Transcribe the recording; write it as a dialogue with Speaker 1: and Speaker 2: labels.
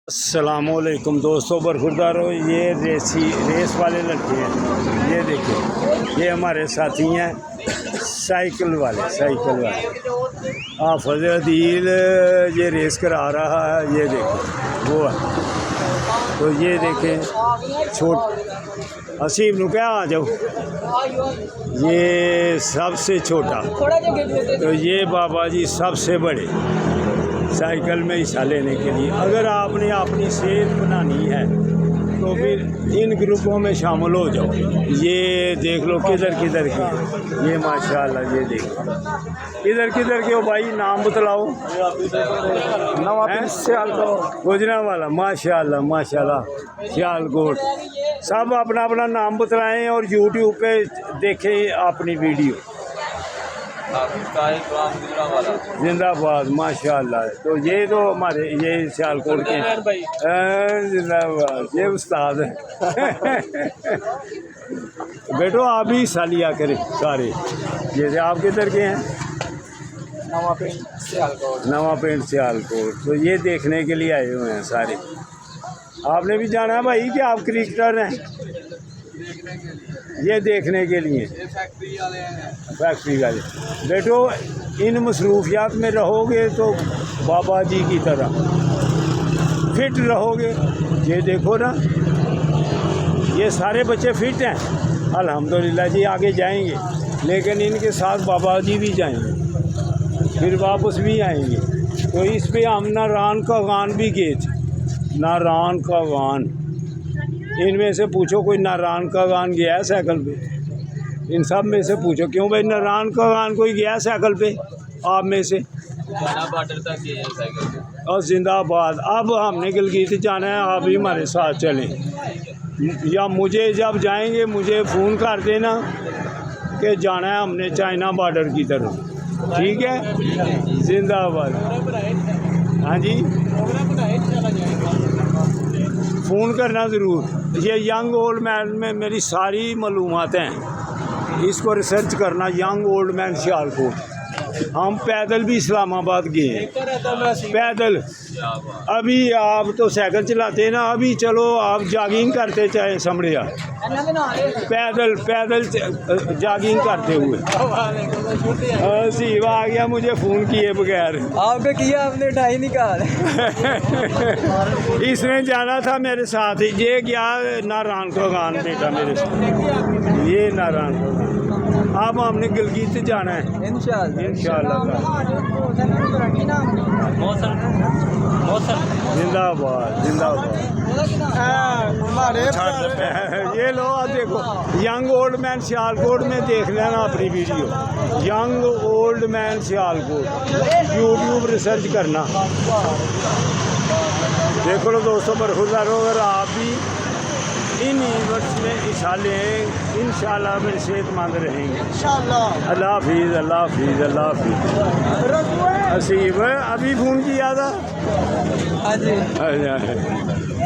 Speaker 1: अस्सलामुअलैकुम दोस्तों, बरखुरदारों, ये रेस वाले लड़के हैं। ये देखिए, ये हमारे साथी हैं साइकिल वाले। हाफिज अदील ये रेस करा रहा है। ये देखो वो है। तो ये देखें हसीब नु क्या आ जाओ, ये सबसे छोटा, तो ये बाबा जी सबसे बड़े साइकिल में हिस्सा लेने के लिए। अगर आपने अपनी सेहत बनानी है तो फिर इन ग्रुपों में शामिल हो जाओ। ये देख लो किधर किधर के, ये माशाल्लाह, ये देखो किधर किधर के हो भाई, नाम बतलाओ। गुजरा वाला, माशाल्लाह माशाल्लाह, सियालकोट, सब अपना अपना नाम बतलाएं और यूट्यूब पे देखें अपनी वीडियो। जिंदाबाद, माशाल्लाह। तो ये तो हमारे ये सियालकोट के जिंदाबाद, ये उस्ताद है। बेटो आप भी हिस्सा लिया करें सारे। जैसे आप किधर के हैं? नवा पेंट सियालकोट। तो ये देखने के लिए आए हुए हैं सारे। आपने भी जाना है भाई कि आप क्रिकेटर हैं? ये देखने के लिए फैक्ट्री वाले। बेटो इन मसरूफियात में रहोगे तो बाबा जी की तरह फिट रहोगे। ये देखो ना, ये सारे बच्चे फिट हैं अल्हम्दुलिल्लाह जी। आगे जाएंगे लेकिन इनके साथ बाबा जी भी जाएंगे, फिर वापस भी आएंगे। तो इस पे हम नारान का गान भी गए थे। नारान का गान, इनमें से पूछो कोई नारान का गान गया है साइकिल पे? इन सब में से पूछो, क्यों भाई नारान का गान कोई गया है साइकिल पे आप में से? बॉर्डर तक गए हैं साइकिल पे। और जिंदाबाद। अब हमने गिलगित जाना है, आप भी हमारे साथ चलें। या मुझे जब जाएंगे मुझे फ़ोन कर देना कि जाना है हमने चाइना बॉर्डर की तरफ, ठीक है? जिंदाबाद। हाँ जी, फ़ोन करना ज़रूर। ये यंग ओल्ड मैन में मेरी सारी मालूमात हैं, इसको रिसर्च करना। Young old man Sialkot. हम पैदल भी इस्लामाबाद गए हैं, पैदल। अभी आप तो साइकिल चलाते हैं ना, अभी चलो आप जॉगिंग करते चाहे समड़िया, पैदल जॉगिंग करते हुए। सीवा आ गया मुझे फ़ोन किए बगैर।
Speaker 2: आपने किया, आपने ढाई निकाल।
Speaker 1: इसने जाना था मेरे साथ। ये गया नारायण का गान बेटा मेरे साथ, ये नारायण का गान। अब हमने गिलगित जाना है इंशाअल्लाह। जिंदाबाद जिंदाबाद। ये लो देखो, यंग ओल्ड मैन सियालकोट में देख लेना अपनी video. Young old man Sialkot, YouTube research करना। देखो लो दोस्तों, बरखुरदारों, अगर आप भी इन इवेंट्स में हिस्सा लें इंशाअल्लाह मेरे सेहतमंद रहेंगे इंशाअल्लाह। अल्लाह हाफिज़, अल्लाह हाफिज़, अल्लाह हाफिज़। हसीब अभी फ़ोन किया था। हाँ जी।